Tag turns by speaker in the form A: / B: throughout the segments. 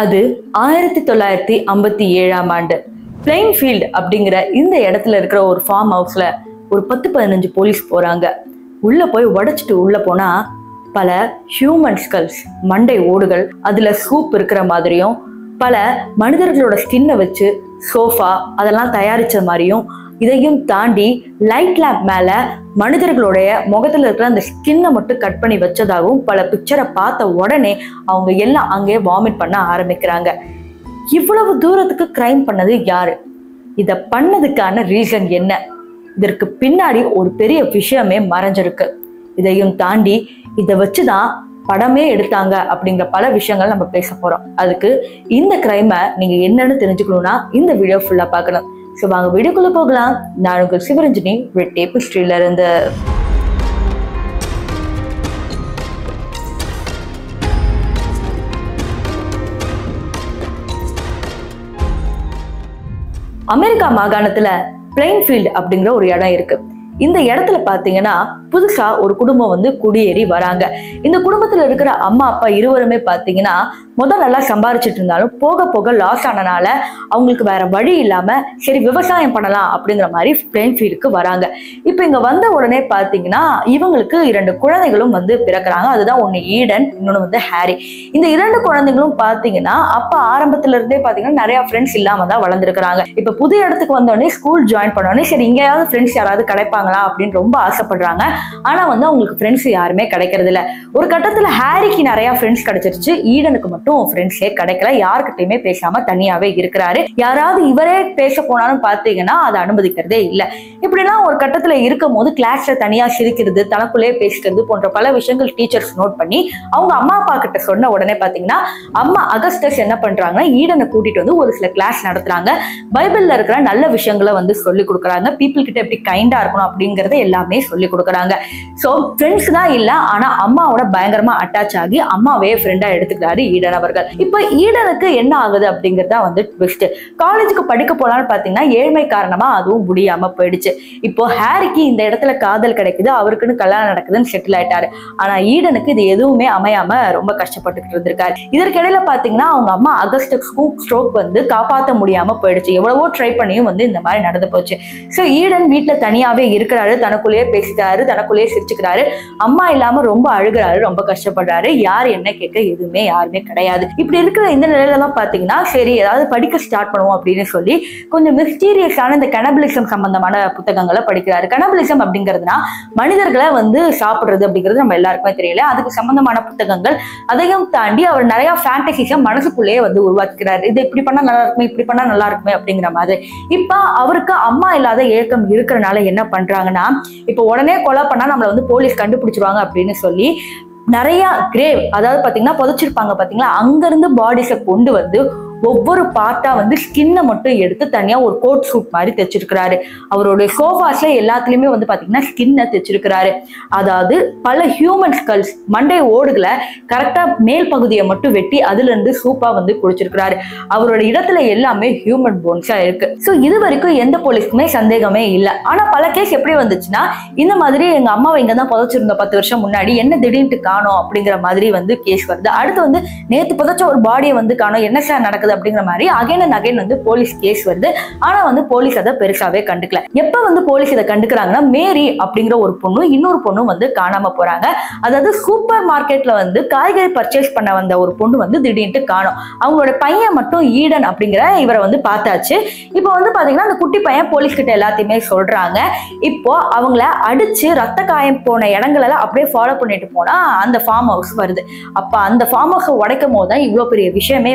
A: அது 1957ஆம் ஆண்டு பிளைன்ஃபீல்ட் அப்படிங்கிற இந்த இடத்துல இருக்கிற ஒரு ஃபார்ம் ஹவுஸ்ல ஒரு 10-15 போலீஸ் போறாங்க. உள்ள போய் உடைச்சிட்டு உள்ள போனா பல ஹியூமன் ஸ்கல்ஸ், மண்டை ஓடுகள், அதுல சூப் இருக்கிற மாதிரியும் பல மனிதர்களோட ஸ்கின்னை வச்சு சோஃபா அதெல்லாம் தயாரிச்ச மாதிரியும், இதையும் தாண்டி லைட் லேம்ப் மேல மனிதர்களுடைய முகத்துல இருக்கிற அந்த ஸ்கின்னை மட்டும் கட் பண்ணி வச்சதாகவும் பல பிக்சரை பார்த்த உடனே அவங்க எல்லாம் அங்கேயே வாமிட் பண்ண ஆரம்பிக்கிறாங்க. இவ்வளவு தூரத்துக்கு கிரைம் பண்ணது யாரு? இத பண்ணதுக்கான ரீசன் என்ன? இதற்கு பின்னாடி ஒரு பெரிய விஷயமே மறைஞ்சிருக்கு. இதையும் தாண்டி இதை வச்சுதான் படமே எடுத்தாங்க அப்படிங்கிற பல விஷயங்கள் நம்ம பேச போறோம். அதுக்கு இந்த கிரைமை நீங்க என்னன்னு தெரிஞ்சுக்கணும்னா இந்த வீடியோ ஃபுல்லா பார்க்கணும். ஸோ வாங்க வீடியோக்குள்ள போகலாம். நான் உங்கள் சிவரஞ்சனி ரெட் டேப் ஹிஸ்டரியில இருந்து. அமெரிக்கா மாகாணத்துல பிளைன்ஃபீல்ட் அப்படிங்கிற ஒரு இடம் இருக்கு. இந்த இடத்துல பாத்தீங்கன்னா புதுசா ஒரு குடும்பம் குடியேறி வராங்க. இந்த குடும்பத்துல இருக்கிற அம்மா அப்பா இருவருமே பாத்தீங்கன்னா நல்லா சம்பாரிச்சிட்டு இருந்தாலும் போக போக லாஸ் ஆனனால அவங்களுக்கு வேற வழி இல்லாம சரி விவசாயம் பண்ணலாம் அப்படிங்கிற மாதிரி பிளைன்ஃபீல்டுக்கு வராங்க. இப்ப இங்க வந்த உடனே பாத்தீங்கன்னா இவங்களுக்கு 2 குழந்தைகளும் பிறக்கிறாங்க. அதுதான் ஒண்ணு ஈடன், இன்னொன்னு ஹாரி. இந்த 2 குழந்தைகளும் பாத்தீங்கன்னா அப்பா ஆரம்பத்துல இருந்தே பாத்தீங்கன்னா நிறைய ஃப்ரெண்ட்ஸ் இல்லாம தான் வளர்ந்துருக்காங்க. இப்ப புது இடத்துக்கு வந்தோடனே ஸ்கூல் ஜாயின் பண்ணோடனே சரி இங்கேயாவது ஃப்ரெண்ட்ஸ் யாராவது கிடைப்பாங்களா அப்படின்னு ரொம்ப ஆசைப்படுறாங்க. ஆனா அவங்களுக்கு ஃப்ரெண்ட்ஸ் யாருமே கிடைக்கிறது இல்ல. ஒரு கட்டத்துல ஹாரிக்கு நிறைய ஃப்ரெண்ட்ஸ் கிடைச்சிருச்சு, ஈடனுக்கு மட்டும் ஃப்ரெண்ட்ஸே கிடைக்கல. யாருக்கிட்டையுமே பேசாம தனியாவே இருக்கிறாரு. யாராவது இவரே பேச போனாலும் பாத்தீங்கன்னா அதை அனுமதிக்கிறதே இல்ல. இப்படிலாம் ஒரு கட்டத்துல இருக்கும் போது கிளாஸ்ல தனியா சிரிக்கிறது, தனக்குள்ளே பேசுறது போன்ற பல விஷயங்கள் டீச்சர்ஸ் நோட் பண்ணி அவங்க அம்மா அப்பா கிட்ட சொன்ன உடனே பாத்தீங்கன்னா அம்மா அகஸ்டஸ் என்ன பண்றாங்கன்னா ஈடனை கூட்டிட்டு ஒரு சில கிளாஸ் நடத்துறாங்க. பைபிள்ல இருக்கிற நல்ல விஷயங்களை சொல்லி கொடுக்குறாங்க. பீப்புள் கிட்ட எப்படி கைண்டா இருக்கணும் அப்படிங்கறத எல்லாமே சொல்லி கொடுக்குறாங்க. சோ ஃப்ரெண்ட்ஸ் தான் இல்ல, ஆனா அம்மாவோட பயங்கரமா அட்டாச் ஆகி அம்மாவே ஃப்ரெண்டா எடுத்துக்கிறாரு ஈடன் அவர்கள். இப்ப ஈடனுக்கு என்ன ஆகுது அப்படிங்கறத ட்விஸ்ட். காலேஜுக்கு படிக்க போலான்னு பாத்தீங்கன்னா ஏழ்மை காரணமா அதுவும் முடியாம போயிடுச்சு. இப்போ ஹாரிக்கு இந்த இடத்துல காதல் கிடைக்குது, அவருக்குன்னு கல்யாணம் நடக்குதுன்னு செட்டில் ஆயிட்டாரு. ஆனா ஈடனுக்கு இது எதுவுமே அமையாம ரொம்ப கஷ்டப்பட்டுக்கிட்டு இருந்திருக்காரு. இதற்கிடையில பாத்தீங்கன்னா அவங்க அம்மா அகஸ்டஸ்க்கும் ஸ்ட்ரோக் காப்பாற்ற முடியாம போயிடுச்சு. எவ்வளவோ ட்ரை பண்ணியும் இந்த மாதிரி நடந்து போச்சு. சோ ஈடன் வீட்டுல தனியாவே இருக்கிறாரு, தனக்குள்ளேயே பேசிட்டாரு, தனக்குள்ளேயே சிரிச்சுக்கிறாரு. அம்மா இல்லாம ரொம்ப அழுகிறாரு, ரொம்ப கஷ்டப்படுறாரு. யார் என்ன கேட்க எதுவுமே யாருமே கிடையாது. இப்படி இருக்கிற இந்த நிலையில தான் பாத்தீங்கன்னா சரி ஏதாவது படிக்க ஸ்டார்ட் பண்ணுவோம் அப்படின்னு சொல்லி கொஞ்சம் மிஸ்டீரியஸான இந்த கனபிலிசம் சம்பந்தமான புத்தகங்களை படிக்கிறாரு. கனபிலிசம் அப்படிங்கிறதுனா மனிதர்களை சாப்பிடுறது அப்படிங்கிறது நம்ம எல்லாருக்குமே தெரியல. அதுக்கு சம்பந்தமான புத்தகங்கள், அதையும் தாண்டி அவர் நிறைய ஃபேண்டசிஸை மனசுக்குள்ளேயே உருவாக்குறாரு. இது இப்படி பண்ணா நல்லா இருக்குமே, இப்படி பண்ணா நல்லா இருக்குமே அப்படிங்கிற மாதிரி. இப்ப அவருக்கு அம்மா இல்லாத ஏக்கம் இருக்கிறனால என்ன பண்றாங்கன்னா இப்ப உடனே கொலை பண்ணா நம்மள போலீஸ் கண்டுபிடிச்சிருவாங்க அப்படின்னு சொல்லி நிறைய கிரேவ், அதாவது பாத்தீங்கன்னா புதைச்சிருப்பாங்க பாத்தீங்களா, அங்க இருந்து பாடிஸை கொண்டு ஒவ்வொரு பார்ட்டா ஸ்கின்னை மட்டும் எடுத்து தனியா ஒரு கோட் சூட் மாதிரி தைச்சிருக்கிறாரு. அவருடைய சோஃபாஸ்ல எல்லாத்துலயுமே பாத்தீங்கன்னா ஸ்கின்னை தைச்சிருக்கிறாரு. அதாவது பல ஹியூமன் ஸ்கல்ஸ், மண்டை ஓடுகளை கரெக்டா மேல் பகுதியை மட்டும் வெட்டி அதுல இருந்து சூப்பா குடிச்சிருக்கிறாரு. அவரோட இடத்துல எல்லாமே ஹியூமன் போன்ஸா இருக்கு. சோ இது வரைக்கும் எந்த போலீஸ்க்குமே சந்தேகமே இல்லை. ஆனா பல கேஸ் எப்படி வந்துச்சுன்னா இந்த மாதிரி எங்க அம்மாவை இங்கதான் புதைச்சிருந்த 10 வருஷம் முன்னாடி, என்ன திடீர்னு காணோம் அப்படிங்கிற மாதிரி கேஸ் வருது. அடுத்து நேத்து புதைச்ச ஒரு பாடியை காணோம், என்ன சார் நடக்குது அப்படிங்கிற மாதிரி again and again police case வருது. ஆனா போலீஸ் அதை பெருசாவே கண்டுக்கல. எப்ப போலீஸ் இதை கண்டுக்கிறாங்கன்னா மேரி அப்படிங்கிற ஒரு பொண்ணு, இன்னொரு பொண்ணு காணாம போறாங்க. அதாவது சூப்பர் மார்க்கெட்ல காய்கறி பர்ச்சேஸ் பண்ண வந்த ஒரு பொண்ணு திடீர்னு காணோம். அவங்களோட பையன் மட்டும் ஈடன் அப்படிங்கிற இவரை பார்த்தாச்சு. இப்போ பாத்தீங்கன்னா அந்த குட்டி பையன் போலீஸ் கிட்ட எல்லாத்தையுமே சொல்றாங்க. இப்போ அவங்கள அடிச்சு ரத்த காயம் போன இடங்கள அப்படியே ஃபாலோ பண்ணிட்டு போனா அந்த ஃபார்ம் ஹவுஸ் வருது. அப்ப அந்த ஃபார்ம் ஹவுஸ் உடைக்கும் போதுதான் இவ்வளவு பெரிய விஷயமே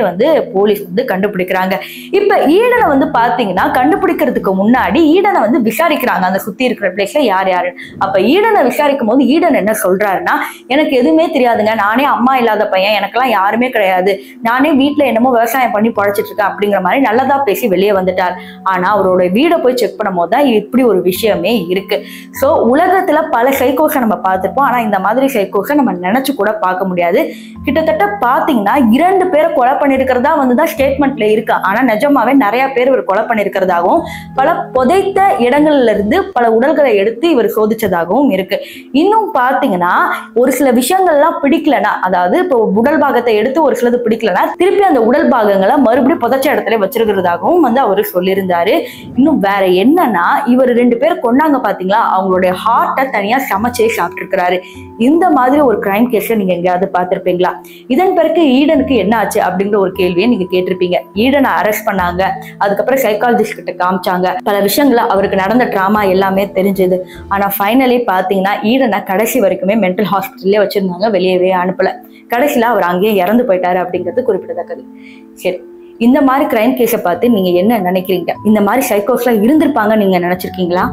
A: போலீஸ் கண்டுபிடிக்கிறாங்க. இப்ப ஈடனை பாத்தீங்கன்னா கண்டுபிடிக்கிறதுக்கு முன்னாடி ஈடனை விசாரிக்கிறாங்க அந்த சுத்தி இருக்கிற பிளேஸ்ல யார் யாரு. அப்ப ஈடனை விசாரிக்கும் போது ஈடன் என்ன சொல்றாருன்னா எனக்கு எதுவுமே தெரியாதுங்க, நானே அம்மா இல்லாத பையன், எனக்கெல்லாம் யாருமே கிடையாது, நானே வீட்டுல என்னமோ விவசாயம் பண்ணி பழைச்சிட்டு இருக்கேன் அப்படிங்கிற மாதிரி நல்லதா பேசி வெளியே வந்துட்டார். ஆனா அவரோட வீடை போய் செக் பண்ணும் போதுதான் இப்படி ஒரு விஷயமே இருக்கு. சோ உலகத்துல பல சைக்கோஸை நம்ம பார்த்திருப்போம், ஆனா இந்த மாதிரி சைக்கோஸை நம்ம நினைச்சு கூட பார்க்க முடியாது. கிட்டத்தட்ட பாத்தீங்கன்னா 2 பேரை கொலை பண்ணிருக்கிறதா ஸ்டேட்மெண்ட்ல இருக்கு. ஆனா நிஜமாவே நிறைய பேர் இவர் கொலை பண்ணிருக்கிறதாகவும் பல புதைத்த இடங்கள்ல இருந்து பல உடல்களை எடுத்து இவர் சோதிச்சதாகவும் இருக்கு. இன்னும் பாத்தீங்கன்னா ஒரு சில விஷயங்கள்லாம் பிடிக்கலனா, அதாவது இப்போ உடல் பாகத்தை எடுத்து ஒரு சிலது பிடிக்கலனா திருப்பி அந்த உடல் பாகங்களை மறுபடியும் புதைச்ச இடத்துல வச்சிருக்கிறதாகவும் வந்து அவரு சொல்லியிருந்தாரு. இன்னும் வேற என்னன்னா, இவர் 2 பேர் கொண்டாங்க பாத்தீங்களா, அவங்களுடைய ஹார்ட்டை தனியா சமைச்சே சாப்பிட்டு இருக்கிறாரு. இந்த மாதிரி ஒரு கிரைம் கேஸை நீங்க எங்கேயாவது பார்த்திருப்பீங்களா? இதன் பிறகு ஈடனுக்கு என்ன ஆச்சு அப்படிங்கிற ஒரு கேள்வியை நீங்க கேட்டிருப்பீங்க. ஈடனை அரெஸ்ட் பண்ணாங்க, அதுக்கப்புறம் சைக்காலஜிஸ்ட் கிட்ட காமிச்சாங்க, பல விஷயங்களை அவருக்கு நடந்த டிராமா எல்லாமே தெரிஞ்சது. ஆனா ஃபைனலி பாத்தீங்கன்னா ஈடனை கடைசி வரைக்குமே மென்டல் ஹாஸ்பிட்டல்லே வச்சிருந்தாங்க, வெளியவே அனுப்பல. கடைசியில அவர் அங்கேயே இறந்து போயிட்டாரு அப்படிங்கிறது குறிப்பிடத்தக்கது. சரி, இந்த மாதிரி கிரைம் கேஸை பார்த்து நீங்க என்ன நினைக்கிறீங்க? இந்த மாதிரி சைக்கோஸ்லாம் இருந்திருப்பாங்க நீங்க நினைச்சிருக்கீங்களா?